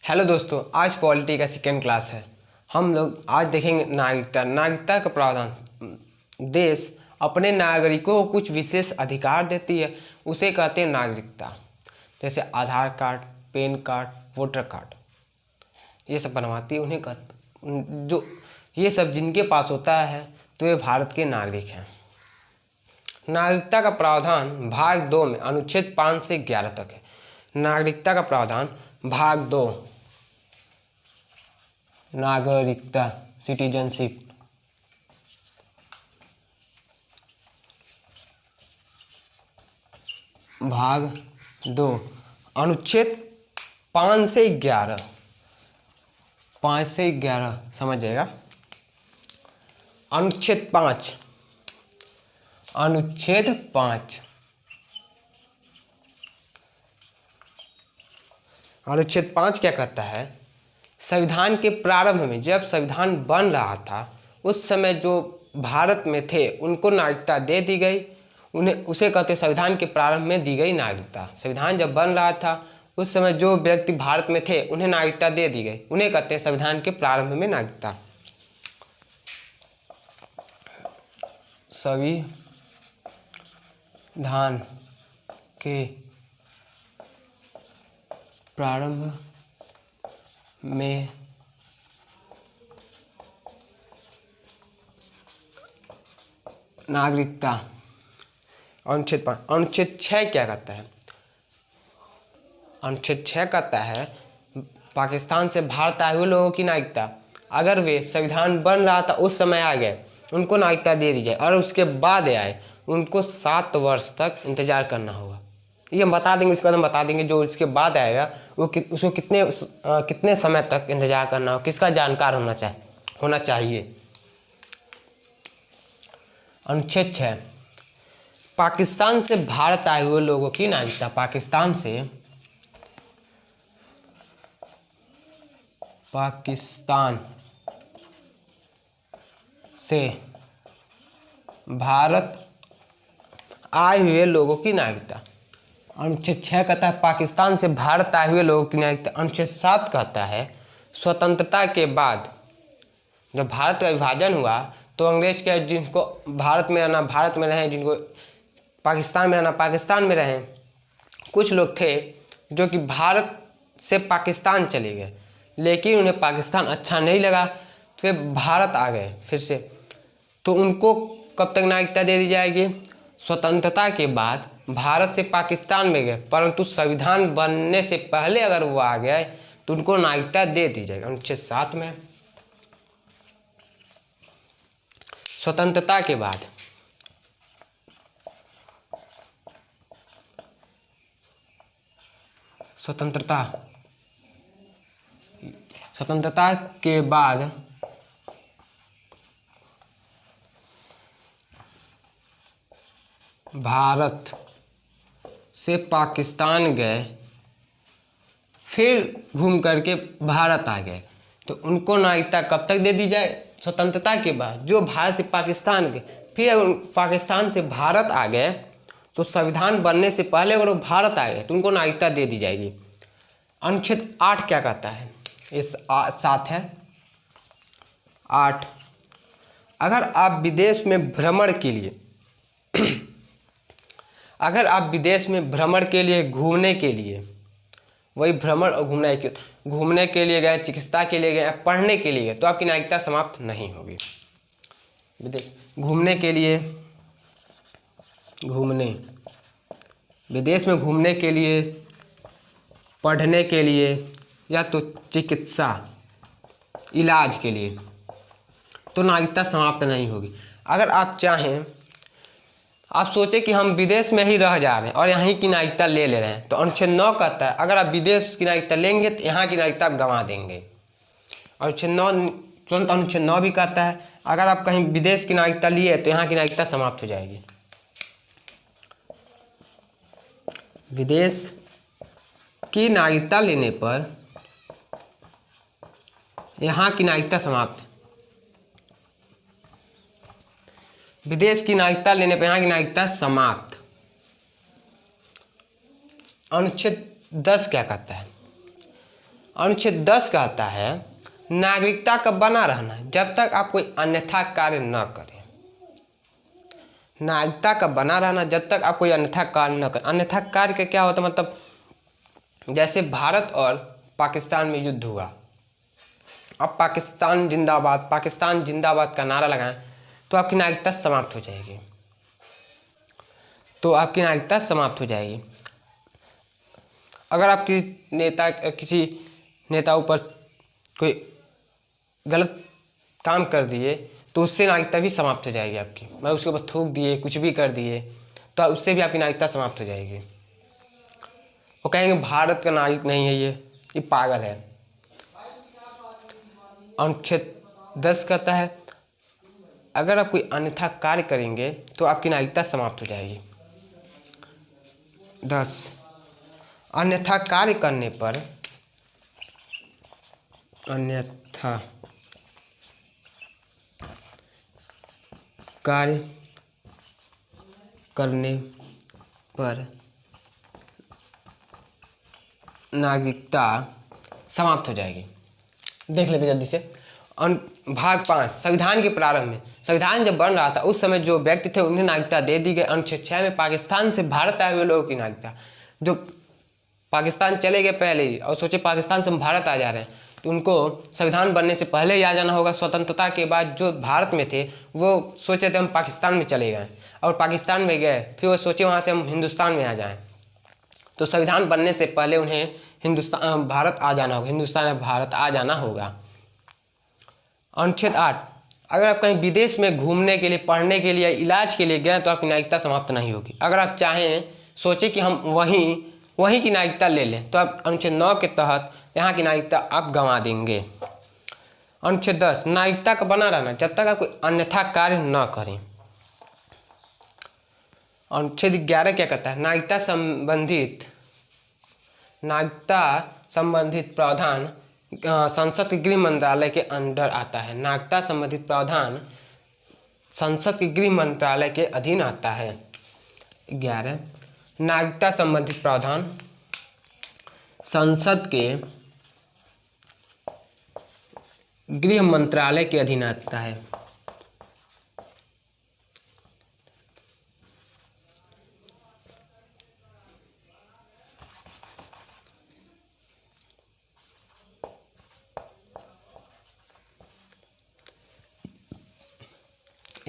Hello दोस्तों, आज polity का सेकेंड क्लास है। हम लोग आज देखेंगे नागरिकता का प्रावधान। देश अपने नागरिकों को कुछ विशेष अधिकार देती है, उसे कहते हैं नागरिकता। जैसे Aadhaar card, PAN card, voter card, ये सब बनवाती है। उन्हें जो ये सब जिनके पास होता है तो वे भारत के नागरिक हैं। नागरिकता का प्रावधान भाग 2 में अनुच्छेद 5 से 11 तक है। नागरिकता का प्रावधान भाग 2, नागरिकता, सिटीजनशिप। भाग 2 अनुच्छेद 5 से 11, 5 से 11 समझ जाएगा। अनुच्छेद 5, अनुच्छेद 5, अनुच्छेद 5 क्या कहता है? संविधान के प्रारंभ में जब संविधान बन रहा था उस समय जो भारत में थे उनको नागरिकता दे दी गई। उसे कहते संविधान के प्रारंभ में दी गई नागरिकता। संविधान जब बन रहा था उस समय जो व्यक्ति भारत में थे उन्हें नागरिकता दे दी गई, उन्हें कहते हैं संविधान के प्रारंभ में नागरिकता। संविधान के प्रारंभ में नागरिकता। अनुच्छेद 5। अनुच्छेद 6 क्या कहता है? अनुच्छेद 6 कहता है पाकिस्तान से भारत आए हुए लोगों की नागरिकता, अगर वे संविधान बन रहा था उस समय आ गए उनको नागरिकता दे दी जाए, और उसके बाद आए उनको 7 वर्ष तक इंतजार करना होगा। ये हम बता देंगे, इसके बाद हम बता देंगे जो उसके बाद आएगा उसको कितने समय तक इंतजार करना हो, किसका जानकार होना चाहिए। अनुच्छेद 6 पाकिस्तान से भारत आए हुए लोगों की नागरिकता। पाकिस्तान से भारत आए हुए लोगों की नागरिकता। अनुच्छेद 6 कहता है पाकिस्तान से भारत आए हुए लोगों की नागरिकता। अनुच्छेद 7 कहता है स्वतंत्रता के बाद जब भारत का विभाजन हुआ तो अंग्रेज के जिनको भारत में रहना भारत में रहें, जिनको पाकिस्तान में रहना पाकिस्तान में रहें। कुछ लोग थे जो कि भारत से पाकिस्तान चले गए, लेकिन उन्हें पाकिस्तान अच्छा नहीं लगा तो वे भारत आ गए फिर से। तो उनको कब तक नागरिकता दे दी जाएगी? स्वतंत्रता के बाद भारत से पाकिस्तान में गए, परंतु संविधान बनने से पहले अगर वो आ गए तो उनको नागरिकता दे दी जाएगी। अनुच्छेद 7 में स्वतंत्रता के बाद स्वतंत्रता के बाद भारत से पाकिस्तान गए, फिर घूम करके भारत आ गए, तो उनको नागरिकता कब तक दे दी जाए? स्वतंत्रता के बाद। जो भारत से पाकिस्तान गए फिर पाकिस्तान से भारत आ गए तो संविधान बनने से पहले अगर वो भारत आ गए तो उनको नागरिकता दे दी जाएगी। अनुच्छेद 8 क्या कहता है? इस 7 है 8। अगर आप विदेश में भ्रमण के लिए अगर आप विदेश में भ्रमण के लिए, घूमने के लिए, वही भ्रमण और घूमने के लिए गए, चिकित्सा के लिए गए, पढ़ने के लिए गए, तो आपकी नागरिकता समाप्त नहीं होगी। विदेश घूमने के लिए, विदेश में घूमने के लिए, पढ़ने के लिए, या तो चिकित्सा इलाज के लिए, तो नागरिकता समाप्त नहीं होगी। अगर आप चाहें, आप सोचें कि हम विदेश में ही रह जा रहे हैं और यहाँ की नागरिकता ले रहे हैं, तो अनुच्छेद 9 कहता है अगर आप विदेश की नागरिकता लेंगे तो यहाँ की नागरिकता आप गंवा देंगे। अनुच्छेद 9 भी कहता है अगर आप कहीं विदेश की नागरिकता लिए तो यहाँ की नागरिकता समाप्त हो जाएगी। विदेश की नागरिकता लेने पर यहाँ की नागरिकता समाप्त। विदेश की नागरिकता लेने पर यहाँ की नागरिकता समाप्त। अनुच्छेद 10 क्या कहता है? अनुच्छेद 10 कहता है नागरिकता का बना रहना जब तक आप कोई अन्यथा कार्य न करें। नागरिकता का बना रहना जब तक आप कोई अन्यथा कार्य न करें। अन्यथा कार्य का क्या होता है, मतलब जैसे भारत और पाकिस्तान में युद्ध हुआ, अब पाकिस्तान जिंदाबाद का नारा लगाएं तो आपकी नागरिकता समाप्त हो जाएगी। अगर आपकी किसी नेता ऊपर कोई गलत काम कर दिए तो उससे नागरिकता भी समाप्त हो जाएगी आपकी। मैं उसके ऊपर थूक दिए, कुछ भी कर दिए तो उससे भी आपकी नागरिकता समाप्त हो जाएगी। वो कहेंगे भारत का नागरिक नहीं है, ये पागल है। अनुच्छेद 10 कहता है अगर आप कोई अन्यथा कार्य करेंगे तो आपकी नागरिकता समाप्त हो जाएगी। 10 अन्यथा कार्य करने पर नागरिकता समाप्त हो जाएगी। देख लेते जल्दी से। भाग 5 संविधान के प्रारंभ में, संविधान जब बन रहा था उस समय जो व्यक्ति थे उन्हें नागरिकता दे दी गई। अनुच्छेद 6 में पाकिस्तान से भारत आए हुए लोगों की नागरिकता, जो पाकिस्तान चले गए पहले ही और सोचे पाकिस्तान से हम भारत आ जा रहे हैं तो उनको संविधान बनने से पहले ही आ जाना होगा। स्वतंत्रता के बाद जो भारत में थे वो सोचे थे हम पाकिस्तान में चले गए और पाकिस्तान में गए, फिर वो सोचे वहाँ से हम हिंदुस्तान में आ जाएं, तो संविधान बनने से पहले उन्हें भारत आ जाना होगा, हिंदुस्तान या भारत आ जाना होगा। अनुच्छेद 8 अगर आप कहीं विदेश में घूमने के लिए, पढ़ने के लिए या इलाज के लिए गए तो आपकी नागरिकता समाप्त नहीं होगी। अगर आप चाहें सोचे कि हम वहीं की नागरिकता ले लें तो आप अनुच्छेद 9 के तहत यहाँ की नागरिकता आप गंवा देंगे। अनुच्छेद 10 नागरिकता का बना रहना जब तक आप कोई अन्यथा कार्य न करें। अनुच्छेद 11 क्या कहता है, नागरिकता संबंधित प्रावधान संसद के गृह मंत्रालय के अंडर आता है। नागरिकता संबंधित प्रावधान संसद के गृह मंत्रालय के अधीन आता है। 11 नागरिकता संबंधित प्रावधान संसद के गृह मंत्रालय के अधीन आता है।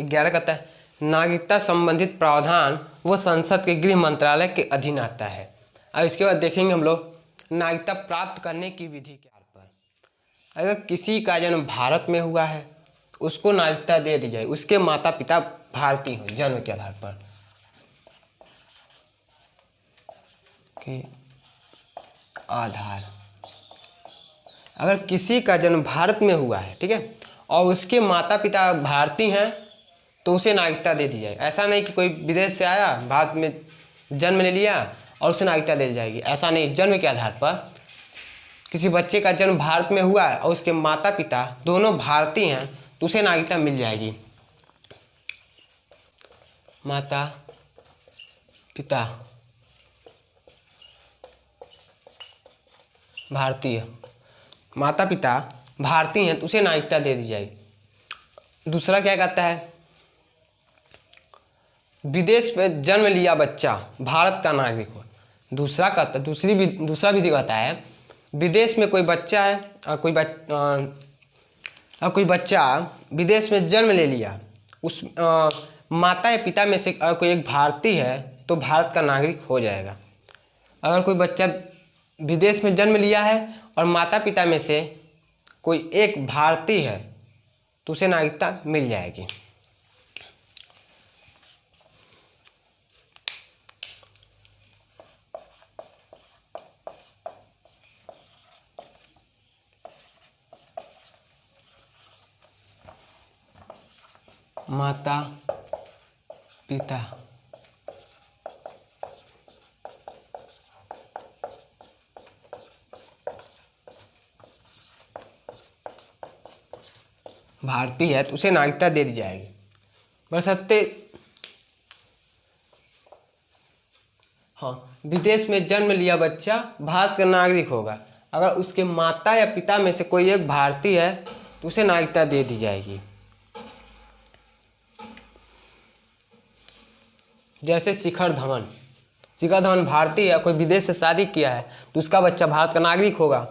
ग्यारह कहता है नागरिकता संबंधित प्रावधान वो संसद के गृह मंत्रालय के अधीन आता है। अब इसके बाद देखेंगे हम लोग नागरिकता प्राप्त करने की विधि के आधार पर। अगर किसी का जन्म भारत में हुआ है उसको नागरिकता दे दी जाए, उसके माता पिता भारतीय हो जन्म के आधार पर अगर किसी का जन्म भारत में हुआ है, ठीक है, और उसके माता पिता भारतीय हैं तो उसे नागरिकता दे दी जाए। ऐसा नहीं कि कोई विदेश से आया, भारत में जन्म ले लिया और उसे नागरिकता दे दी जाएगी, ऐसा नहीं। जन्म के आधार पर किसी बच्चे का जन्म भारत में हुआ है और उसके माता पिता दोनों भारतीय हैं तो उसे नागरिकता मिल जाएगी। माता पिता भारतीय हैं तो उसे नागरिकता दे दी जाएगी। दूसरा क्या कहता है, विदेश में जन्म लिया बच्चा भारत का नागरिक हो। दूसरा विधि कहता है विदेश में कोई बच्चा है और कोई बच्चा विदेश में जन्म ले लिया, उस माता या पिता में से अगर कोई एक भारतीय है तो भारत का नागरिक हो जाएगा। अगर कोई बच्चा विदेश में जन्म लिया है और माता पिता में से कोई एक भारतीय है तो उसे नागरिकता मिल जाएगी। माता पिता भारतीय है तो उसे नागरिकता दे दी जाएगी। बशर्ते विदेश में जन्म लिया बच्चा भारत का नागरिक होगा। अगर उसके माता या पिता में से कोई एक भारतीय है तो उसे नागरिकता दे दी जाएगी। जैसे शिखर धवन, शिखर धवन भारतीय है, कोई विदेश से शादी किया है तो उसका बच्चा भारत का नागरिक होगा।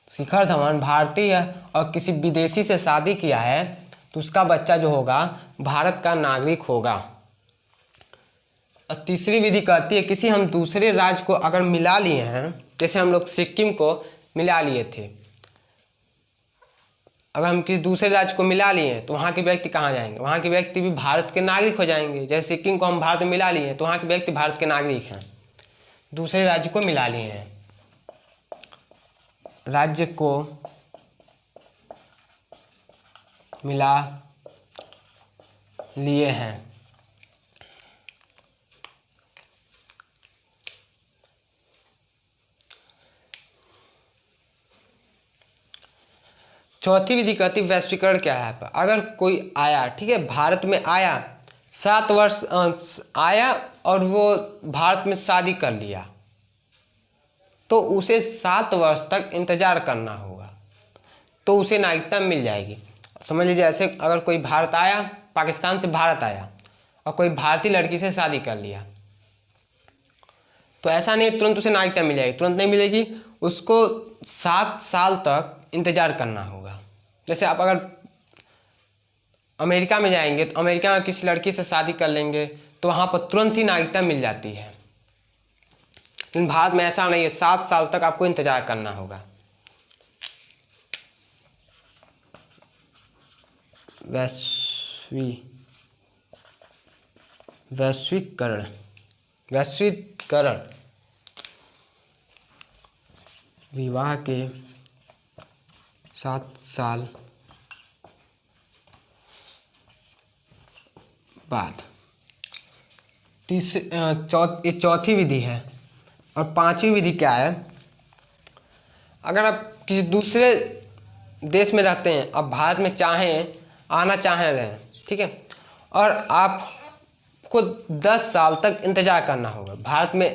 शिखर धवन भारतीय है और किसी विदेशी से शादी किया है तो उसका बच्चा जो होगा भारत का नागरिक होगा। और तीसरी विधि कहती है किसी हम दूसरे राज्य को अगर मिला लिए हैं, जैसे हम लोग सिक्किम को मिला लिए थे, अगर हम किसी दूसरे राज्य को मिला लिए हैं तो वहाँ के व्यक्ति कहाँ जाएंगे? वहाँ के व्यक्ति भी भारत के नागरिक हो जाएंगे। जैसे सिक्किम को हम भारत में मिला लिए हैं तो वहाँ के व्यक्ति भारत के नागरिक हैं। दूसरे राज्य को मिला लिए हैं, राज्य को मिला लिए हैं। चौथी विधि कहती वैश्वीकरण क्या है? अगर कोई आया, ठीक है, भारत में आया, 7 वर्ष आया और वो भारत में शादी कर लिया तो उसे 7 वर्ष तक इंतजार करना होगा तो उसे नागरिकता मिल जाएगी। समझ लीजिए ऐसे अगर कोई भारत आया, पाकिस्तान से भारत आया और कोई भारतीय लड़की से शादी कर लिया तो ऐसा नहीं तुरंत उसे नागरिकता मिल जाएगी, तुरंत नहीं मिलेगी, उसको 7 साल तक इंतजार करना होगा। जैसे आप अगर अमेरिका में जाएंगे तो अमेरिका में किसी लड़की से शादी कर लेंगे तो वहाँ पर तुरंत ही नागरिकता मिल जाती है, लेकिन भारत में ऐसा नहीं है, 7 साल तक आपको इंतजार करना होगा। वैश्वीकरण विवाह के 7 साल बाद। चौथी विधि है। और पांचवी विधि क्या है? अगर आप किसी दूसरे देश में रहते हैं, आप भारत में आना चाह रहे हैं, ठीक है, और आपको 10 साल तक इंतजार करना होगा। भारत में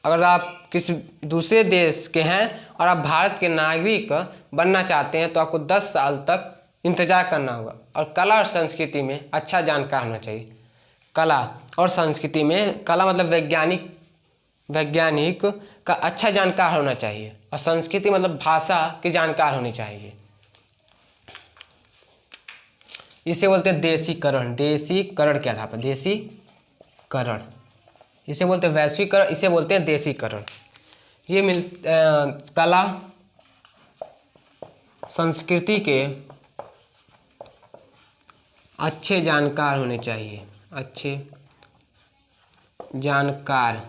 अगर आप किसी दूसरे देश के हैं और आप भारत के नागरिक बनना चाहते हैं तो आपको 10 साल तक इंतजार करना होगा। और कला और संस्कृति में अच्छा जानकार होना चाहिए। कला और संस्कृति में, कला मतलब वैज्ञानिक का अच्छा जानकार होना चाहिए और संस्कृति मतलब भाषा की जानकार होनी चाहिए। इसे बोलते हैं देशीकरण। देशीकरण क्या था? देशीकरण, इसे बोलते हैं वैश्वीकरण, इसे बोलते हैं देशीकरण। ये कला संस्कृति के अच्छे जानकार होने चाहिए, अच्छे जानकार।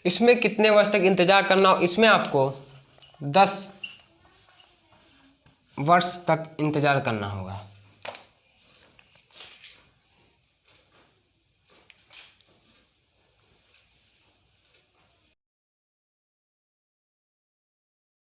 इसमें कितने वर्ष तक इंतजार करना हो? इसमें आपको 10 वर्ष तक इंतजार करना होगा।